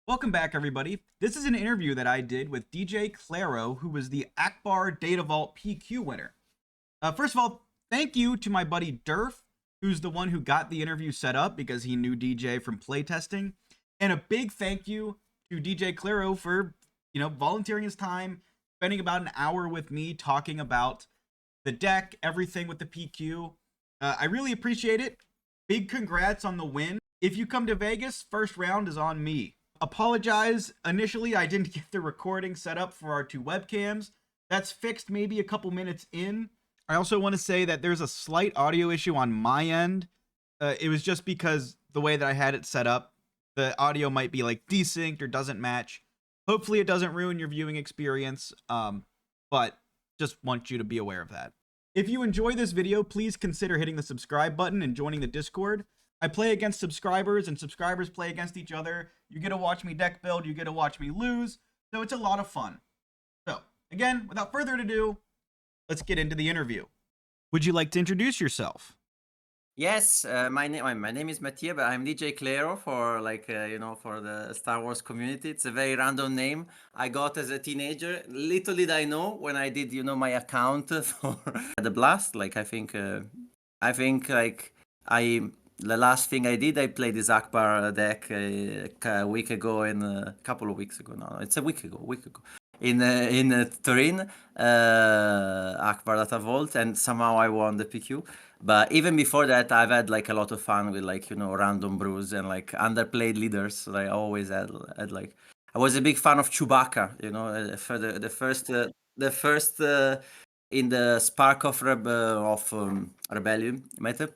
Welcome back, everybody. This is an interview that I did with DJclero, who was the Ackbar Data Vault PQ winner. First of all, thank you to my buddy Durf, who's the one who got the interview set up because he knew DJ from playtesting. And a big thank you to DJclero for, volunteering his time, spending about an hour with me talking about the deck, everything with the PQ. I really appreciate it. Big congrats on the win. If you come to Vegas, first round is on me. Apologize. Initially, I didn't get the recording set up for our two webcams. That's fixed maybe a couple minutes in. I also want to say that there's a slight audio issue on my end. It was just because the way that I had it set up, the audio might be like desynced or doesn't match. Hopefully it doesn't ruin your viewing experience, but just want you to be aware of that. If you enjoy this video, please consider hitting the subscribe button and joining the Discord. I play against subscribers, and subscribers play against each other. You get to watch me deck build, you get to watch me lose, so it's a lot of fun. So, again, without further ado, let's get into the interview. Would you like to introduce yourself? Yes, my name is Mattia, but I'm DJclero for for the Star Wars community. It's a very random name I got as a teenager. Little did I know when I did my account for the Blast. I the last thing I did, I played this Ackbar deck a week ago and a couple of weeks ago. No, it's a week ago. In Turin, Ackbar Data Vault, and somehow I won the PQ. But even before that, I've had like a lot of fun with random brews and like underplayed leaders. I always had like I was a big fan of Chewbacca. For the first in the Spark of Rebellion meta,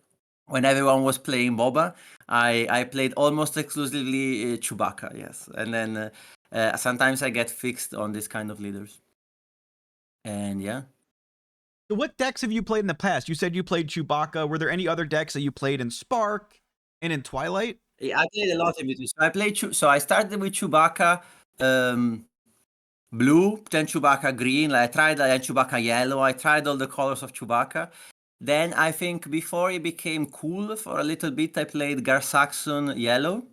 when everyone was playing Boba, I played almost exclusively Chewbacca. Yes, and then sometimes I get fixed on this kind of leaders. And yeah. So what decks have you played in the past? You said you played Chewbacca. Were there any other decks that you played in Spark and in Twilight? Yeah, I played a lot in between. So I started with Chewbacca blue, then Chewbacca green. I tried Chewbacca yellow. I tried all the colors of Chewbacca. Then I think before it became cool for a little bit, I played Gar Saxon yellow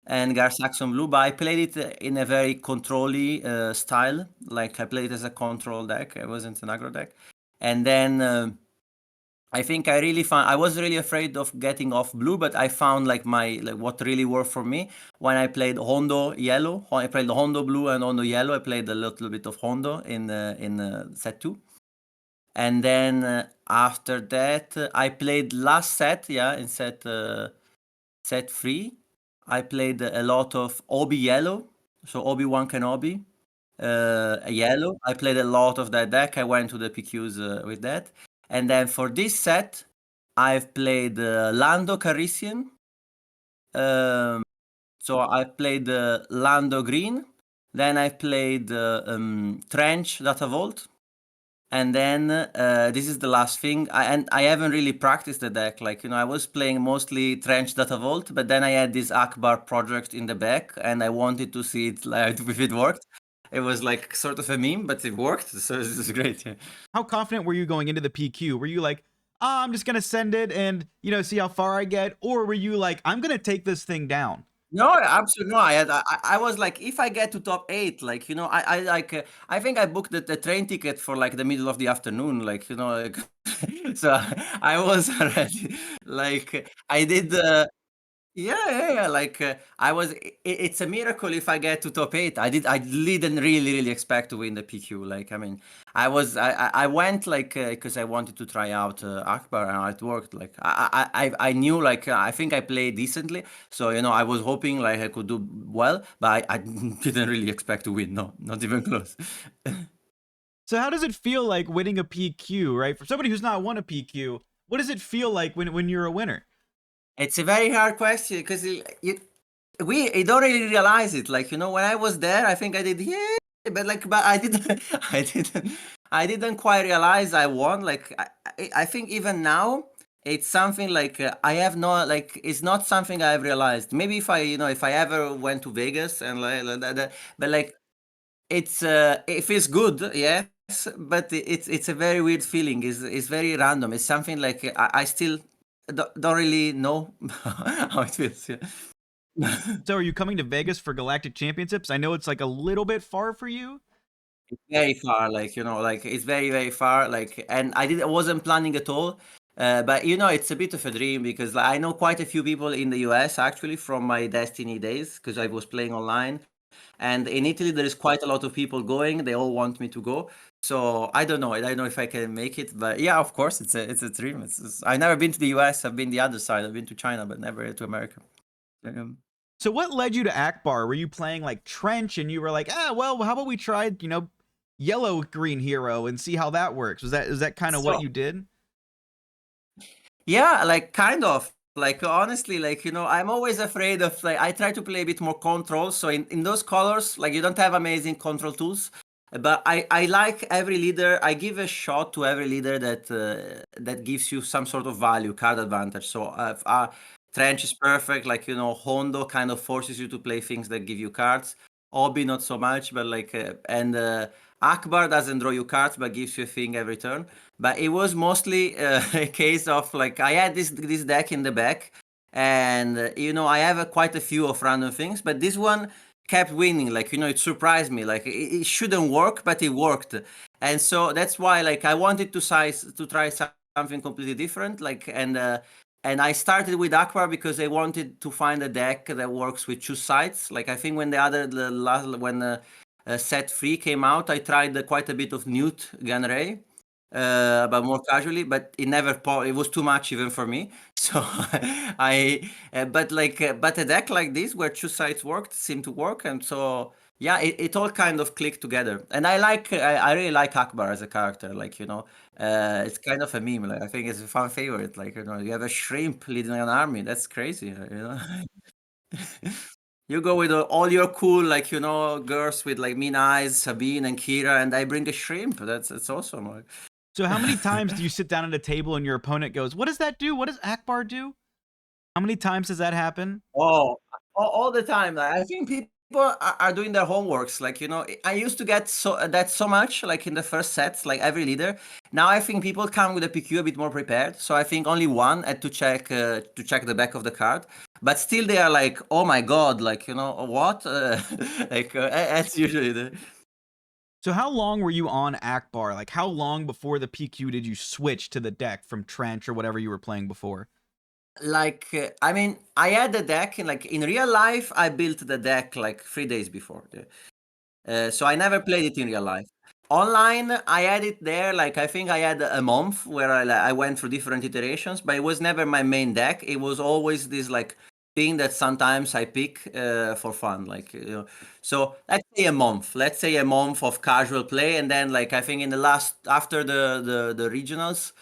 and Gar Saxon blue, but I played it in a very control-y style. Like I played it as a control deck. It wasn't an aggro deck. And then I think I was really afraid of getting off blue, but I found what really worked for me when I played Hondo yellow. I played Hondo blue and Hondo yellow. I played a little bit of Hondo in set 2. And then after that, I played last set, in set 3. I played a lot of Obi yellow, so Obi-Wan Kenobi yellow. I played a lot of that deck. I went to the PQs with that. And then for this set, I've played Lando Calrissian. So I played Lando Green. Then I played Trench Data Vault. And then this is the last thing. I haven't really practiced the deck. I was playing mostly Trench Data Vault, but then I had this Ackbar project in the back, and I wanted to see it if it worked. It was like sort of a meme, but it worked, so it's great. Yeah. How confident were you going into the PQ? Were you like, I'm just going to send it and, see how far I get? Or were you like, I'm going to take this thing down? No, absolutely no. I was like, if I get to top 8, I think I booked the train ticket for like the middle of the afternoon, so I was already I did yeah. I was. It's a miracle if I get to top 8. I didn't really expect to win the PQ. I went because I wanted to try out Ackbar, and it worked. I knew I think I played decently, so I was hoping I could do well, but I didn't really expect to win. No, not even close. So how does it feel like winning a PQ, right? For somebody who's not won a PQ, what does it feel like when you're a winner? It's a very hard question because we don't really realize it. When I was there, I think I did but I didn't, I didn't quite realize I won. I think even now it's something I have no it's not something I've realized. Maybe if I ever went to Vegas and but it feels good, yes, but it's a very weird feeling. It's very random. It's something I still don't really know how it feels. Yeah. So are you coming to Vegas for Galactic Championships? I know it's like a little bit far for you. Very far, like, like it's very, very far. Like, and I wasn't planning at all. But it's a bit of a dream because like, I know quite a few people in the US actually from my Destiny days because I was playing online. And in Italy, there is quite a lot of people going. They all want me to go. So I don't know. I don't know if I can make it. But yeah, of course, it's a dream. I've never been to the US. I've been the other side. I've been to China, but never to America. So what led you to Ackbar? Were you playing like Trench and you were like, well, how about we try, yellow green hero and see how that works? Is that kind of what So you did? yeah, like kind of. Like honestly, like I'm always afraid of like I try to play a bit more control. So in those colors, like you don't have amazing control tools, but I like every leader. I give a shot to every leader that gives you some sort of value, card advantage. So Trench is perfect. Like Hondo kind of forces you to play things that give you cards. Obi not so much, but like and Ackbar doesn't draw you cards, but gives you a thing every turn. But it was mostly a case of like I had this deck in the back, and I have quite a few of random things, but this one kept winning. Like it surprised me. Like it shouldn't work, but it worked, and so that's why like I wanted to try something completely different. Like and I started with Aqua because I wanted to find a deck that works with two sides. Like I think when the last when set 3 came out, I tried quite a bit of Newt Gunray, but more casually. But it never it was too much even for me. So but a deck like this where two sides worked seemed to work, and so yeah, it all kind of clicked together. And I really like Akbar as a character. Like it's kind of a meme. Like I think it's a fun favorite. Like you have a shrimp leading an army. That's crazy. You go with all your cool, like girls with like mean eyes, Sabine and Kira, and I bring a shrimp. That's awesome. Like, So how many times do you sit down at a table and your opponent goes, "What does that do? What does Ackbar do?" How many times does that happen? oh, all the time. Like, I think people are doing their homeworks. Like I used to get so much like in the first sets, like every leader. Now I think people come with a PQ a bit more prepared. So I think only one had to check the back of the card. But still, they are like, oh my god, like what? Like that's usually the. So how long were you on Ackbar? Like how long before the PQ did you switch to the deck from Trench or whatever you were playing before? Like I mean, I had the deck like in real life. I built the deck like 3 days before. So I never played it in real life. Online, I had it there. Like I think I had a month where I went through different iterations, but it was never my main deck. It was always this like thing that sometimes I pick for fun. Like so let's say a month. Let's say a month of casual play, and then like I think in the last after the regionals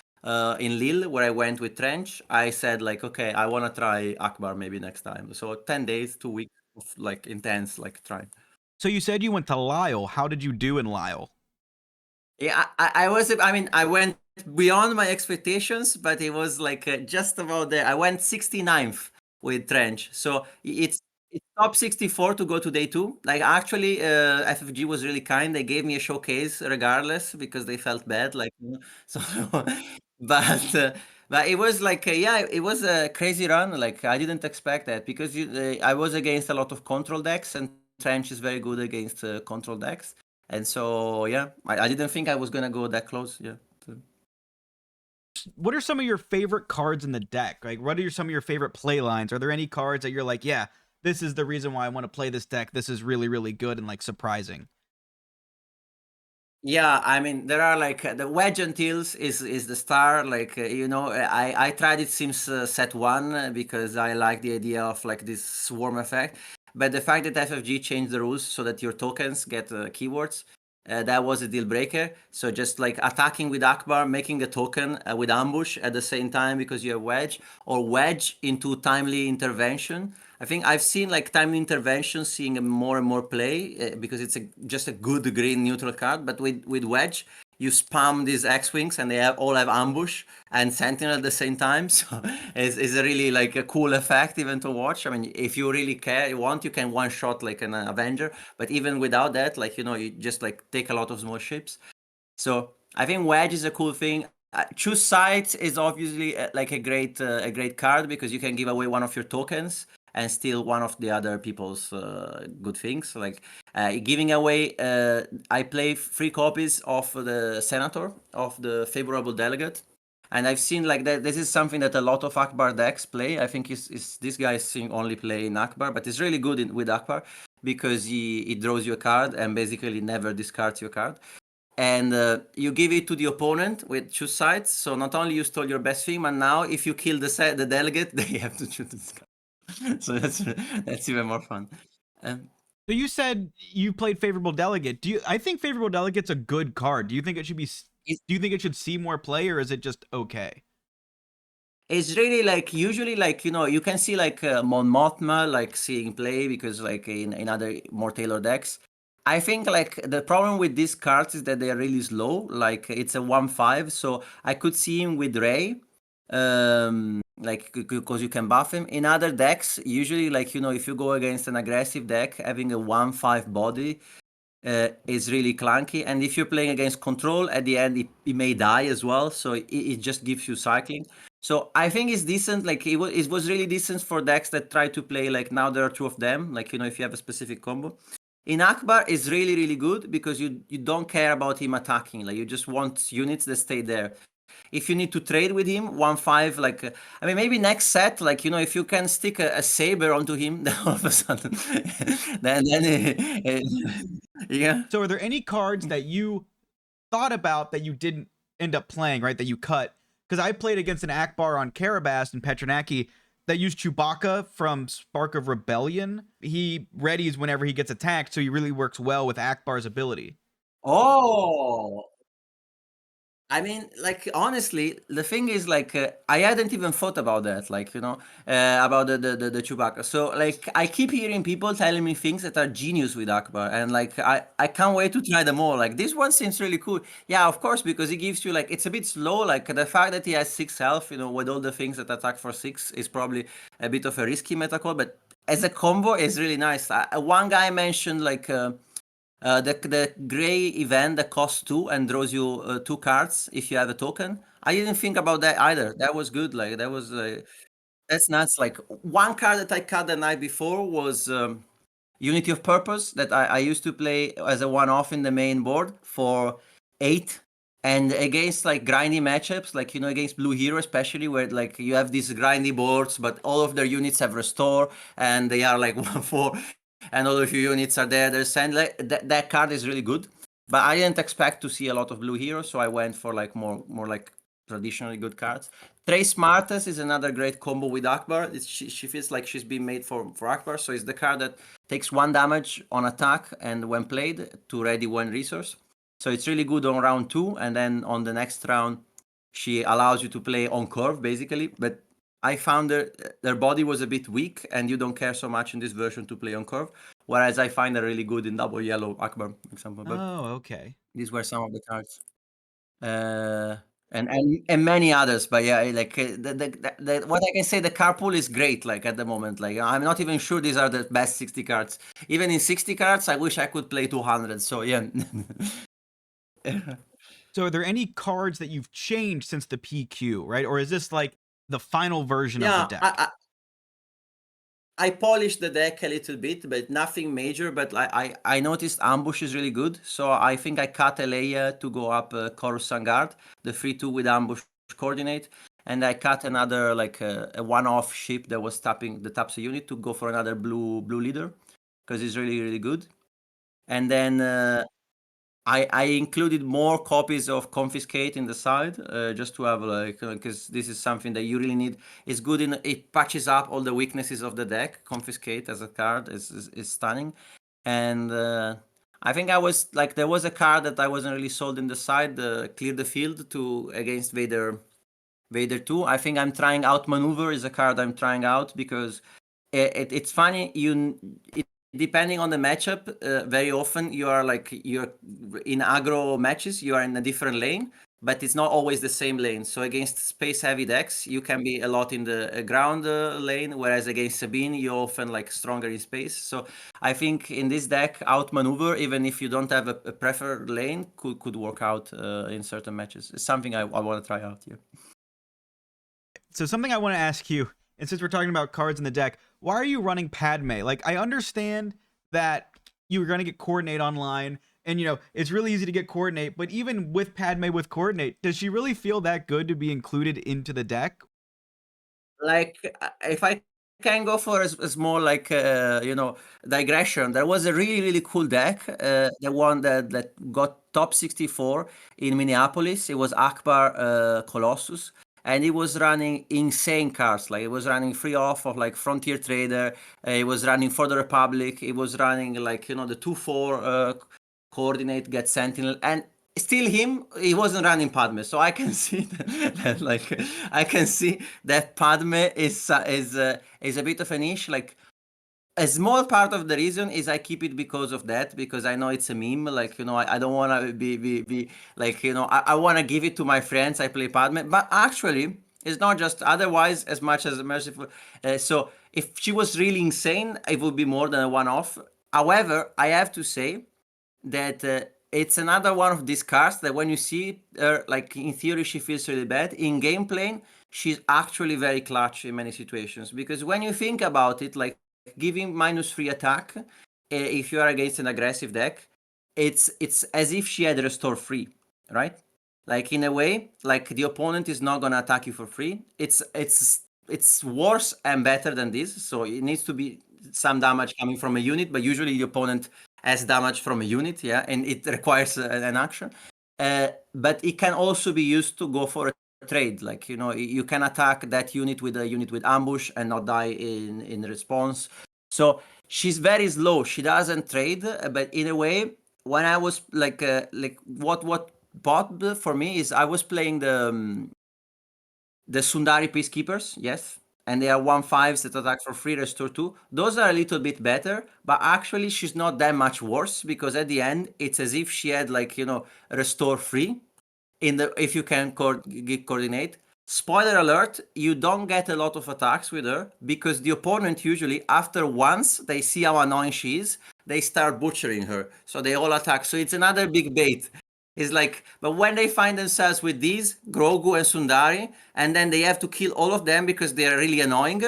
in Lille where I went with Trench, I said like okay, I want to try Akbar maybe next time. So 10 days, 2 weeks of like intense like trying. So you said you went to Lyle. How did you do in Lyle? Yeah, I was. I mean, I went beyond my expectations, but it was like just about there. I went 69th with Trench, so it's top 64 to go to day 2. Like actually, FFG was really kind. They gave me a showcase regardless because they felt bad. Like so, but but it was like yeah, it was a crazy run. Like I didn't expect that because I was against a lot of control decks, and Trench is very good against control decks. And so, yeah, I didn't think I was gonna go that close. Yeah. What are some of your favorite cards in the deck? Like, what are some of your favorite play lines? Are there any cards that you're like, yeah, this is the reason why I want to play this deck. This is really, really good and like surprising. Yeah, I mean there are like the wedge until is the star. Like I tried it since set 1 because I like the idea of like this swarm effect. But the fact that FFG changed the rules so that your tokens get keywords, that was a deal breaker. So just like attacking with Akbar, making a token with ambush at the same time because you have wedge, or wedge into timely intervention. I think I've seen like timely intervention seeing more and more play because it's just a good green neutral card. But with wedge, you spam these X-wings and they all have ambush and sentinel at the same time. So it's a really like a cool effect even to watch. I mean, if you really care, you can one shot like an Avenger. But even without that, like you just like take a lot of small ships. So I think wedge is a cool thing. Choose sides is obviously like a great card because you can give away one of your tokens, and steal one of the other people's good things. Like giving away, I play 3 copies of the Senator, of the Favorable Delegate. And I've seen like that. This is something that a lot of Ackbar decks play. I think this guy is only playing Ackbar, but it's really good with Ackbar because he draws you a card and basically never discards your card. And you give it to the opponent with 2 sides. So not only you stole your best thing, but now if you kill the delegate, they have to choose this card. So that's even more fun. So you said you played Favorable Delegate. I think Favorable Delegate's a good card. Do you think it should be? Do you think it should see more play, or is it just okay? It's really like usually like you can see like Mon Mothma like seeing play because like in other more tailored decks. I think like the problem with these cards is that they are really slow. Like it's a 1/5, so I could see him with Ray, like because you can buff him. In other decks, usually like if you go against an aggressive deck, having a 1/5 body is really clunky. And if you're playing against control, at the end it may die as well. So it just gives you cycling. So I think it's decent. Like it was really decent for decks that try to play like now there are 2 of them. Like if you have a specific combo. In Ackbar is really really good because you don't care about him attacking. Like you just want units that stay there. If you need to trade with him 1/5, like I mean maybe next set, like if you can stick a saber onto him, then all of a sudden, then yeah. So are there any cards that you thought about that you didn't end up playing, right? That you cut? Because I played against an Ackbar on Karabast and Petronaki that used Chewbacca from Spark of Rebellion. He readies whenever he gets attacked, so he really works well with Ackbar's ability. Oh, I mean, like honestly, the thing is like I hadn't even thought about that, like about the Chewbacca. So like I keep hearing people telling me things that are genius with Akbar, and like I can't wait to try them all. Like this one seems really cool. Yeah, of course, because he gives you like it's a bit slow. Like the fact that he has 6 health, with all the things that attack for 6 is probably a bit of a risky meta call, but as a combo, it's really nice. One guy mentioned like. The gray event that costs 2 and draws you 2 cards if you have a token. I didn't think about that either. That was good. Like that was that's nuts. Like one card that I cut the night before was Unity of Purpose that I used to play as a one-off in the main board for 8. And against like grindy matchups, like against Blue Hero especially, where like you have these grindy boards, but all of their units have restore and they are like 1/4 and all of your units are there. There's sand. That card is really good, but I didn't expect to see a lot of Blue Heroes, so I went for like more like traditionally good cards. Trace Smartest is another great combo with Ackbar. She feels like she's been made for Ackbar, so it's the card that takes 1 damage on attack and when played to ready 1 resource. So it's really good on round 2, and then on the next round, she allows you to play on curve basically, but I found their body was a bit weak, and you don't care so much in this version to play on curve. Whereas I find her really good in double yellow Akbar, for example. But Okay. these were some of the cards, and many others. But yeah, like what I can say, the card pool is great. Like at the moment, like I'm not even sure these are the best 60 cards. Even in 60 cards, I wish I could play 200. So yeah. So are there any cards that you've changed since the PQ, right? Or is this like the final version of the Yeah, deck? I polished the deck a little bit, but nothing major. But I noticed Ambush is really good, so I think I cut Leia to go up Coruscant Guard, the 3/2 with Ambush coordinate, and I cut another like a one-off ship that was tapping the taps a unit to go for another blue leader, because it's really really good. And then I included more copies of Confiscate in the side, just to have like, because this is something that you really need. It's good it patches up all the weaknesses of the deck. Confiscate as a card is stunning, and I think I was like there was a card that I wasn't really sold in the side, Clear the Field to against Vader 2. I think I'm trying out Maneuver is a card I'm trying out because it's funny depending on the matchup, very often you're in aggro matches, you are in a different lane, but it's not always the same lane. So against space heavy decks, you can be a lot in the ground lane, whereas against Sabine, you're often like stronger in space. So I think in this deck, outmaneuver, even if you don't have a preferred lane, could work out in certain matches. It's something I want to try out here. So something I want to ask you, and since we're talking about cards in the deck, why are you running Padme? Like, I understand that you're going to get coordinate online, and it's really easy to get coordinate, but even with Padme with coordinate, does she really feel that good to be included into the deck? Like, if I can go for a small, like, digression, there was a really, really cool deck, the one that got top 64 in Minneapolis. It was Ackbar Colossus, and it was running insane cards. Like, it was running free off of like Frontier Trader. It was running for the Republic. It was running like the 2/4 coordinate get Sentinel, and still he wasn't running Padme, so I can see that like I can see that Padme is a bit of a niche. Like, a small part of the reason is I keep it because of that, because I know it's a meme. Like, I don't want to be like, I want to give it to my friends. I play Padme, but actually it's not just otherwise as much as merciful. So if she was really insane, it would be more than a one-off. However, I have to say that it's another one of these cards that when you see her, like, in theory she feels really bad. In gameplay, she's actually very clutch in many situations, because when you think about it, like, giving -3 attack, if you are against an aggressive deck, it's as if she had restore free, right? Like, in a way, like, the opponent is not gonna attack you for free. It's worse and better than this, so it needs to be some damage coming from a unit, but usually the opponent has damage from a unit, yeah, and it requires an action. But it can also be used to go for a trade. Like, you can attack that unit with a unit with ambush and not die in response. So she's very slow. She doesn't trade, but in a way, when I was like what bought for me is I was playing the Sundari Peacekeepers, yes, and they are 1/5s that attack for free, restore 2. Those are a little bit better, but actually she's not that much worse, because at the end it's as if she had, like, restore free if you can coordinate. Spoiler alert, you don't get a lot of attacks with her, because the opponent usually, after once they see how annoying she is, they start butchering her, so they all attack. So it's another big bait. It's like, but when they find themselves with these Grogu and Sundari, and then they have to kill all of them because they are really annoying,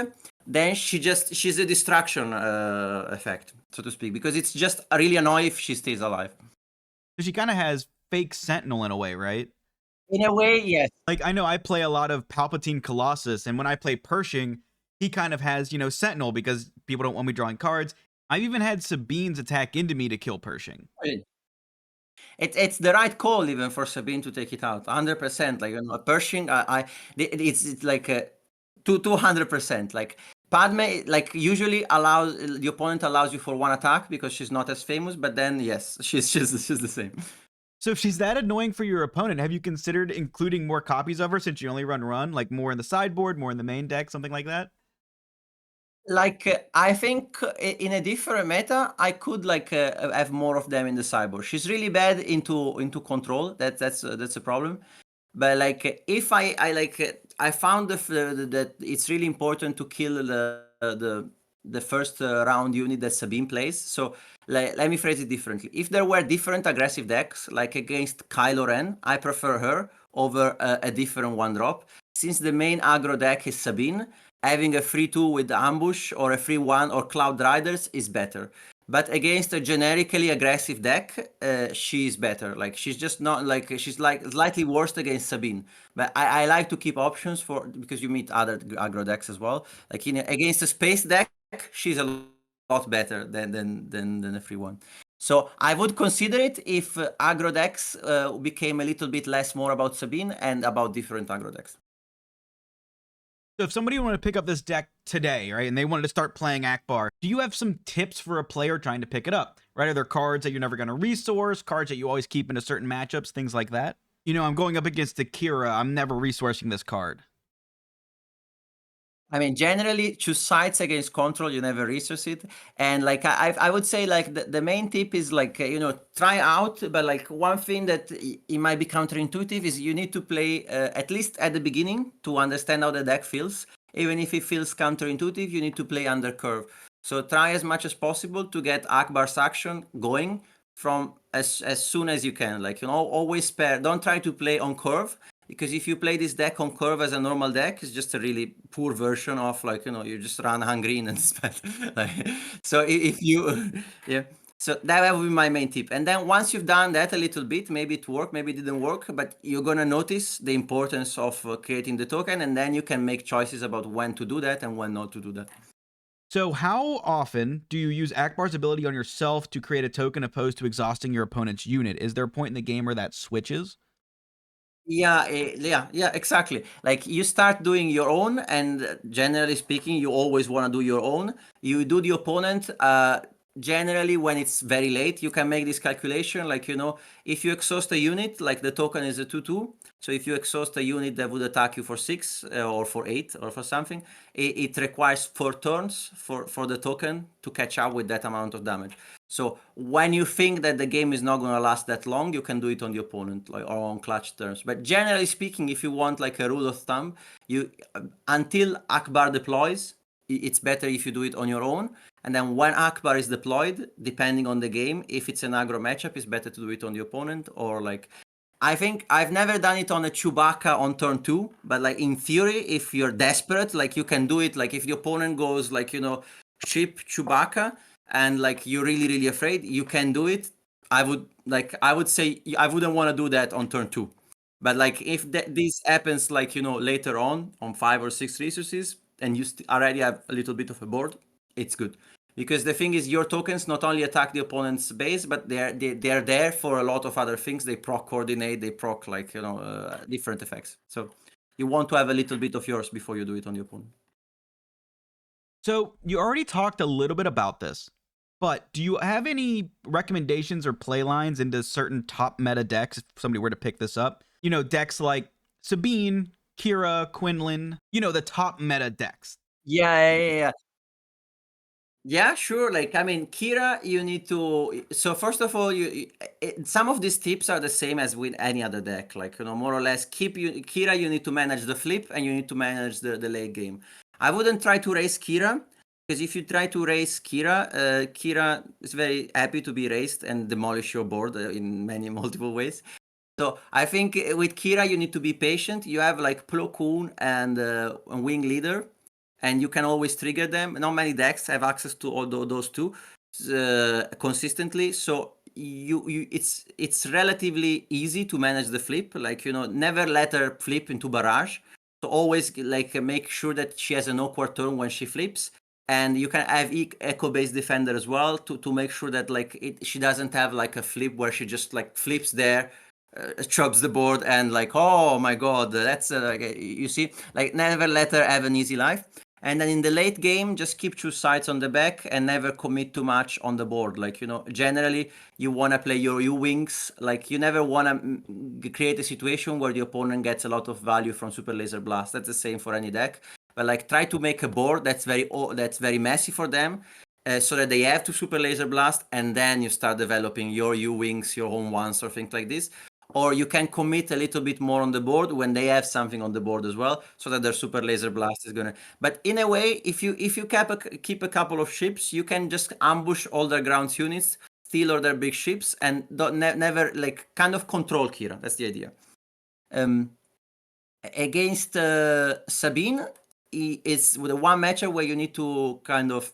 then she's a distraction effect, so to speak, because it's just really annoying if she stays alive. So she kind of has fake Sentinel in a way, right? In a way, yes. Like, I know I play a lot of Palpatine Colossus, and when I play Pershing, he kind of has, Sentinel, because people don't want me drawing cards. I've even had Sabine's attack into me to kill Pershing. It's the right call even for Sabine to take it out, 100%. Like, Pershing, it's like 200%. Like, Padme, like, usually allows the opponent allows you for one attack because she's not as famous, but then yes, she's the same. So if she's that annoying for your opponent, have you considered including more copies of her, since you only run, like more in the sideboard, more in the main deck, something like that? Like, I think in a different meta, I could, like, have more of them in the sideboard. She's really bad into control. That's a problem. But, like, if I found that it's really important to kill the first round unit that Sabine plays. So let me phrase it differently. If there were different aggressive decks, like against Kylo Ren, I prefer her over a different one drop. Since the main aggro deck is Sabine, having a free 2 with ambush or a free 1 or Cloud Riders is better. But against a generically aggressive deck, she's better. Like, she's just not, like, she's like slightly worse against Sabine. But I like to keep options for, because you meet other aggro decks as well. Like, against a space deck, she's a lot better than a free one. So I would consider it if aggro decks became a little bit less more about Sabine and about different aggro decks. So if somebody wanted to pick up this deck today, right, and they wanted to start playing Ackbar, do you have some tips for a player trying to pick it up? Right? Are there cards that you're never going to resource, cards that you always keep into certain matchups, things like that? I'm going up against Akira. I'm never resourcing this card. I mean, generally, choose sides against control. You never resource it, and like I would say, like, the main tip is, like, try out. But, like, one thing that it might be counterintuitive is you need to play at least at the beginning to understand how the deck feels. Even if it feels counterintuitive, you need to play under curve. So try as much as possible to get Ackbar's action going from as soon as you can. Like, always spare. Don't try to play on curve. because if you play this deck on curve as a normal deck, it's just a really poor version of like, you just run hungry and spend. Like, so if you, yeah. So that would be my main tip. And then once you've done that a little bit, maybe it worked, maybe it didn't work, but you're gonna notice the importance of creating the token, and then you can make choices about when to do that and when not to do that. So how often do you use Ackbar's ability on yourself to create a token opposed to exhausting your opponent's unit? Is there a point in the game where that switches? Yeah, yeah, exactly. Like you start doing your own, and generally speaking, you always want to do your own. You do the opponent. Generally, when it's very late, you can make this calculation. Like if you exhaust a unit, like the token is a 2/2. So if you exhaust a unit that would attack you for 6 or for 8 or for something, it requires 4 turns for the token to catch up with that amount of damage. So when you think that the game is not going to last that long, you can do it on the opponent, like or on clutch turns. But generally speaking, if you want like a rule of thumb, you until Ackbar deploys, it's better if you do it on your own. And then when Ackbar is deployed, depending on the game, if it's an aggro matchup, it's better to do it on the opponent. Or like, I think I've never done it on a Chewbacca on turn 2, but like in theory, if you're desperate, like you can do it. Like if the opponent goes like ship Chewbacca, and like you're really afraid, you can do it. I would say I wouldn't want to do that on turn 2, but like if this happens like later on 5 or 6 resources, and you already have a little bit of a board, it's good, because the thing is your tokens not only attack the opponent's base, but they're there for a lot of other things. They proc coordinate, they proc like different effects. So you want to have a little bit of yours before you do it on the opponent. So you already talked a little bit about this, but do you have any recommendations or play lines into certain top meta decks if somebody were to pick this up? Decks like Sabine, Kira, Quinlan, the top meta decks. Yeah. Yeah, sure. Like, I mean, Kira, you need to. So first of all, some of these tips are the same as with any other deck. Like, more or less, Kira. You need to manage the flip, and you need to manage the late game. I wouldn't try to raise Kira, because if you try to raise Kira, Kira is very happy to be raised and demolish your board in many multiple ways. So I think with Kira, you need to be patient. You have like Plo Koon and Wing Leader, and you can always trigger them. Not many decks have access to all those two consistently. So it's relatively easy to manage the flip. Like never let her flip into barrage. So always like make sure that she has an awkward turn when she flips. And you can have echo-based defender as well to make sure that like she doesn't have like a flip where she just like flips there, chubs the board, and like, oh my god, that's like, you see, like never let her have an easy life. And then in the late game, just keep 2 sides on the back and never commit too much on the board. Like, generally you want to play your U-Wings. Like, you never want to create a situation where the opponent gets a lot of value from Super Laser Blast. That's the same for any deck. But like, try to make a board that's very messy for them, so that they have to Super Laser Blast, and then you start developing your U-Wings, your home ones, or things like this. Or you can commit a little bit more on the board when they have something on the board as well, so that their Super Laser Blast is gonna. But in a way, if you keep a couple of ships, you can just ambush all their ground units, steal all their big ships, and never like kind of control Kira. That's the idea. Against Sabine, it's the one matchup where you need to kind of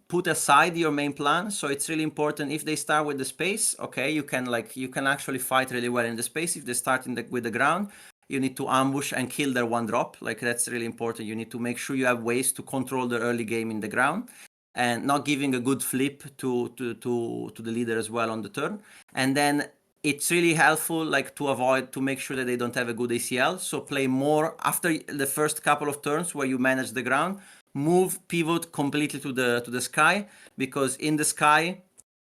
put aside your main plan. So it's really important if they start with the space. Okay, you can actually fight really well in the space. If they start with the ground, you need to ambush and kill their 1-drop. Like, that's really important. You need to make sure you have ways to control the early game in the ground, and not giving a good flip to the leader as well on the turn. And then it's really helpful to make sure that they don't have a good ACL. So play more after the first couple of turns where you manage the ground. Move pivot completely to the sky, because in the sky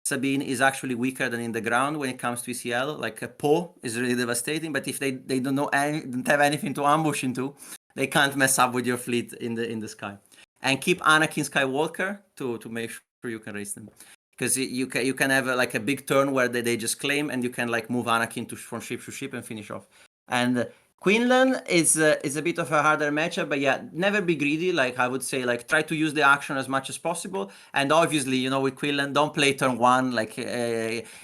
Sabine is actually weaker than in the ground when it comes to ECL. Like a Poe is really devastating, but if they don't have anything to ambush into, they can't mess up with your fleet in the sky. And keep Anakin Skywalker to make sure you can raise them, because you can have a big turn where they just claim, and you can like move Anakin from ship to ship and finish off. And Quinlan is a bit of a harder matchup, but yeah, never be greedy. Like I would say, like try to use the action as much as possible. And obviously, you know, with Quinlan, don't play turn one. Like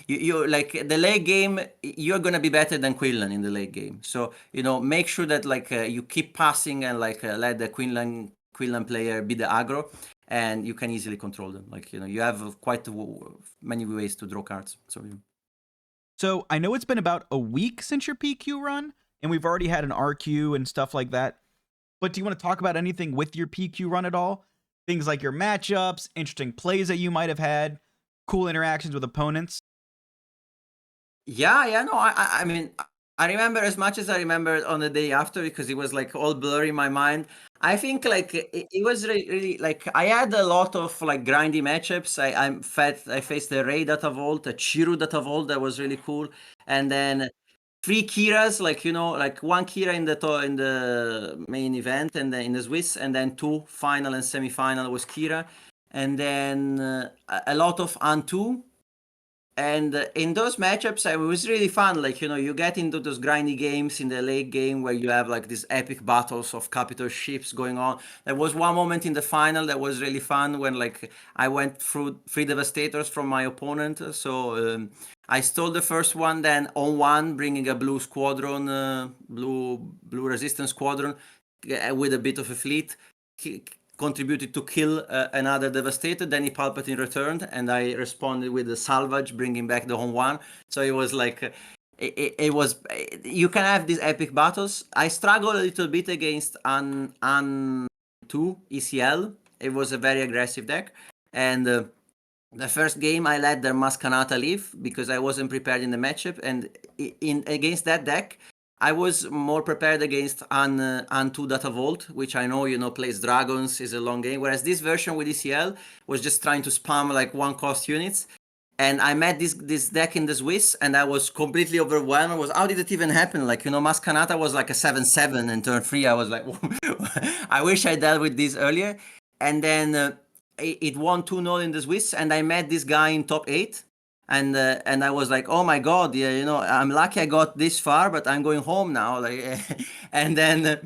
you like the late game, you're gonna be better than Quinlan in the late game. So you know, make sure that like you keep passing and like let the Quinlan player be the aggro, and you can easily control them. Like you know, you have quite many ways to draw cards. So. Yeah. So I know it's been about a week since your PQ run, and we've already had an RQ and stuff like that. But do you want to talk about anything with your PQ run at all? Things like your matchups, interesting plays that you might have had, cool interactions with opponents. Yeah, no, I mean, I remember as much as I remember on the day after because it was like all blurry in my mind. I think like it was really like I had a lot of like grindy matchups. I faced the Ray Data Vault, a Chiru Data Vault that was really cool, and then three Kiras, like you know, like one Kira in the main event and then in the Swiss, and then two final and semi-final was Kira, and then a lot of Antu. And in those matchups, it was really fun. Like, you know, you get into those grindy games in the late game where you have like these epic battles of capital ships going on. There was one moment in the final that was really fun when like I went through 3 Devastators from my opponent. So I stole the first one, then on one, bringing a blue squadron, blue resistance squadron with a bit of a fleet. Contributed to kill another Devastator. Then he Palpatine returned, and I responded with the salvage, bringing back the home one. So it was like it was. You can have these epic battles. I struggled a little bit against An 2 ECL. It was a very aggressive deck, and the first game I let their Maskanata leave because I wasn't prepared in the matchup, and in against that deck. I was more prepared against An 2 Data Vault, which I know, you know, plays dragons, is a long game. Whereas this version with ECL was just trying to spam like one cost units. And I met this deck in the Swiss, and I was completely overwhelmed. I was, how did it even happen? Like, you know, Maskanata was like a 7/7 in turn 3. I was like, I wish I dealt with this earlier. And then it won 2-0 in the Swiss, and I met this guy in top 8 and I was like, oh my god, yeah, you know, I'm lucky I got this far, but I'm going home now. Like, and then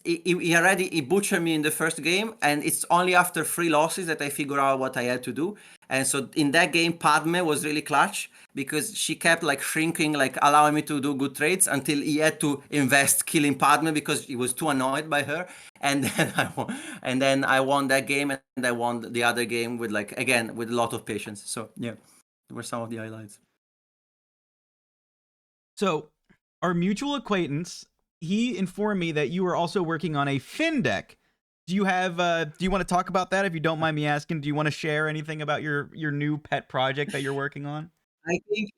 he butchered me in the first game, and it's only after 3 losses that I figure out what I had to do. And so in that game, Padme was really clutch because she kept like shrinking, like allowing me to do good trades until he had to invest killing Padme because he was too annoyed by her. And then I won that game, and I won the other game with like again with a lot of patience. So yeah, there were some of the highlights. So our mutual acquaintance, he informed me that you were also working on a Finn deck. Do you have do you want to talk about that if you don't mind me asking? Do you want to share anything about your new pet project that you're working on? I think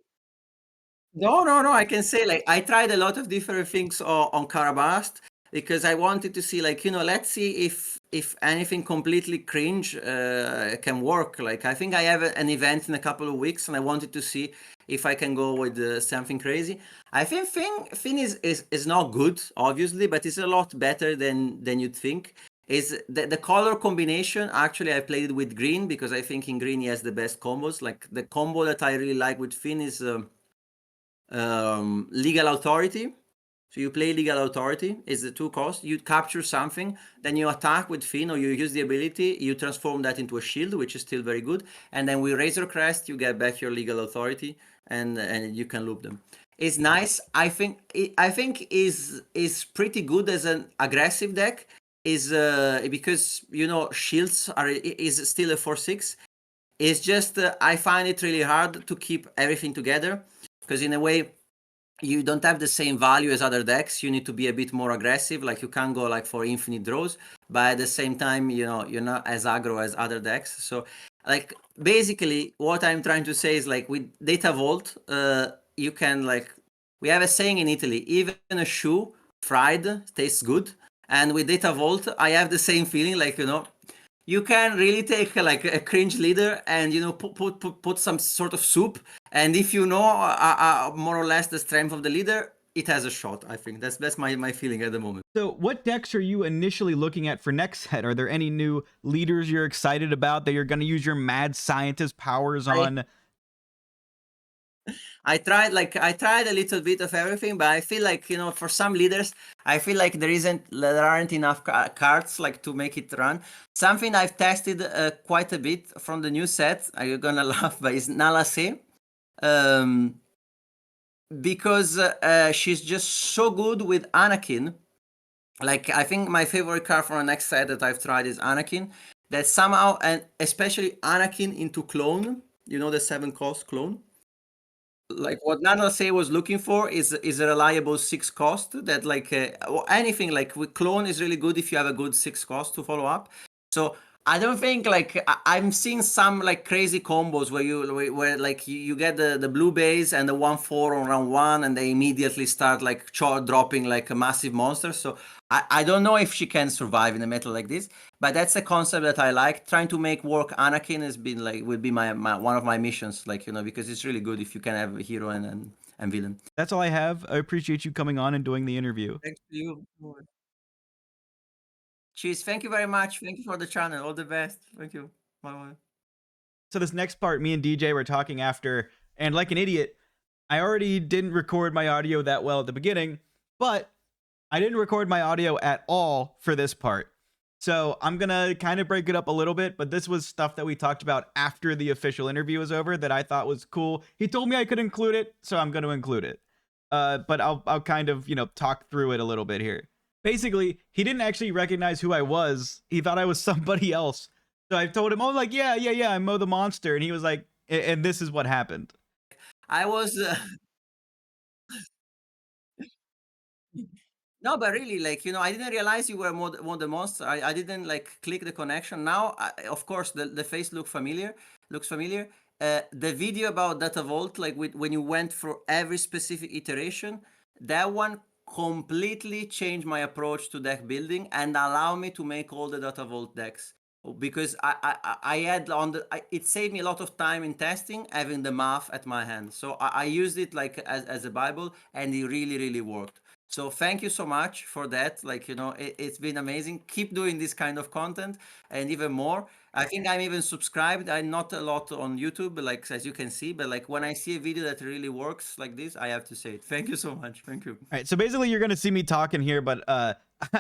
no. I can say like I tried a lot of different things on Karabast because I wanted to see like, you know, let's see if anything completely cringe can work. Like I think I have an event in a couple of weeks, and I wanted to see if I can go with something crazy. I think Finn is not good, obviously, but it's a lot better than you'd think. Is the color combination? Actually, I played it with green because I think in green he has the best combos. Like the combo that I really like with Finn is legal authority. So you play legal authority, is the 2 cost. You capture something, then you attack with Finn, or you use the ability, you transform that into a shield, which is still very good. And then with Razor Crest, you get back your legal authority, and you can loop them. It's nice. I think is pretty good as an aggressive deck. Is because, you know, shields is still a 4/6. It's just I find it really hard to keep everything together because in a way you don't have the same value as other decks. You need to be a bit more aggressive. Like you can't go like for infinite draws, but at the same time, you know, you're not as aggro as other decks. So like basically what I'm trying to say is like with Data Vault, you can like, we have a saying in Italy, even a shoe fried tastes good. And with Data Vault, I have the same feeling, like, you know, you can really take like a cringe leader and, you know, put some sort of soup, and if you know more or less the strength of the leader, it has a shot. I think that's my feeling at the moment. So what decks are you initially looking at for next set? Are there any new leaders you're excited about that you're going to use your mad scientist powers on? I tried a little bit of everything, but I feel like, you know, for some leaders, I feel like there aren't enough cards like to make it run. Something I've tested quite a bit from the new set, you're gonna laugh, but is Nala Se. Um, because she's just so good with Anakin. Like, I think my favorite card from the next set that I've tried is Anakin. That somehow, and especially Anakin into clone, you know, the 7-cost clone. Like what Nano say was looking for is a reliable 6 cost that like or anything like with clone is really good if you have a good 6 cost to follow up. So I don't think like I'm seeing some like crazy combos where like you get the blue base and the 1/4 on round one and they immediately start like dropping like a massive monster. So I don't know if she can survive in a meta like this, but that's a concept that I like. Trying to make work Anakin has been like would be my one of my missions, like, you know, because it's really good if you can have a hero and villain. That's all I have. I appreciate you coming on and doing the interview. Thanks to you. Cheers. Thank you very much. Thank you for the channel. All the best. Thank you. Bye bye. So this next part, me and DJ were talking after, and like an idiot, I already didn't record my audio that well at the beginning, but I didn't record my audio at all for this part. So I'm gonna kind of break it up a little bit, but this was stuff that we talked about after the official interview was over that I thought was cool. He told me I could include it, so I'm gonna include it. But I'll kind of, you know, talk through it a little bit here. Basically, he didn't actually recognize who I was. He thought I was somebody else. So I told him, oh, like, yeah, I'm Mo the Monster. And he was like, and this is what happened. I was no, but really, like, you know, I didn't realize you were more the monster. I didn't like click the connection. Now, of course, the face looks familiar. The video about Data Vault, like when you went through every specific iteration, that one completely changed my approach to deck building and allowed me to make all the Data Vault decks. Because I had it saved me a lot of time in testing having the math at my hand. So I used it like as a Bible, and it really worked. So thank you so much for that. Like, you know, it's been amazing. Keep doing this kind of content and even more. I think I'm even subscribed. I'm not a lot on YouTube, but like as you can see, but like when I see a video that really works like this, I have to say it. Thank you so much. Thank you. All right. So basically, you're going to see me talking here, but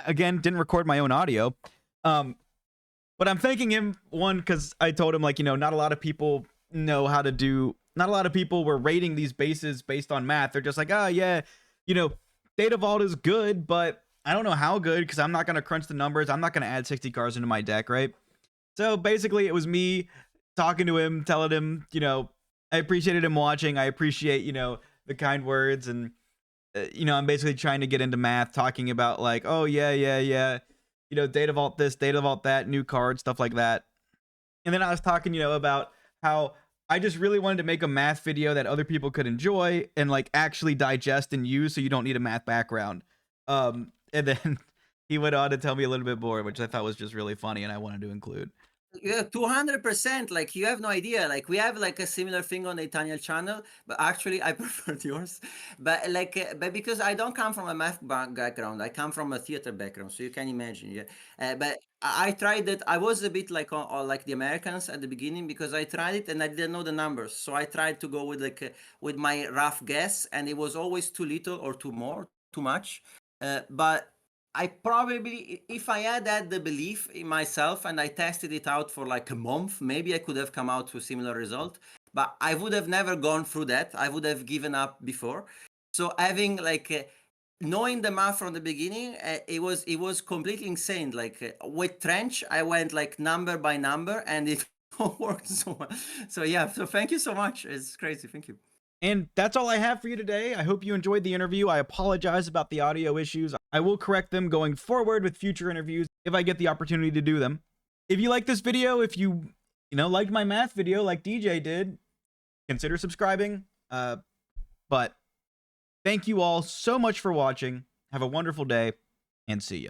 again, didn't record my own audio. But I'm thanking him, one, because I told him, like, you know, not a lot of people know how to do, not a lot of people were rating these bases based on math. They're just like, oh, yeah, you know, Data Vault is good, but I don't know how good because I'm not going to crunch the numbers. I'm not going to add 60 cards into my deck, right? So basically, it was me talking to him, telling him, you know, I appreciated him watching. I appreciate, you know, the kind words. And, you know, I'm basically trying to get into math, talking about like, oh, yeah. You know, Data Vault this, Data Vault that, new cards, stuff like that. And then I was talking, you know, about how I just really wanted to make a math video that other people could enjoy and like actually digest and use, so you don't need a math background. And then he went on to tell me a little bit more, which I thought was just really funny and I wanted to include. Yeah, 200%. Like you have no idea. Like we have like a similar thing on the Italian channel, but actually I prefer yours. But like, but because I don't come from a math background, I come from a theater background, so you can imagine. Yeah. But I tried that. I was a bit like on like the Americans at the beginning because I tried it and I didn't know the numbers. So I tried to go with like with my rough guess, and it was always too little or too much. But I probably, if I had the belief in myself and I tested it out for like a month, maybe I could have come out to a similar result. But I would have never gone through that. I would have given up before. So having like knowing the math from the beginning, it was completely insane. Like with Trench, I went like number by number, and it worked so well. So yeah. So thank you so much. It's crazy. Thank you. And that's all I have for you today. I hope you enjoyed the interview. I apologize about the audio issues. I will correct them going forward with future interviews if I get the opportunity to do them. If you like this video, if you know, liked my math video like DJ did, consider subscribing. But thank you all so much for watching. Have a wonderful day and see ya.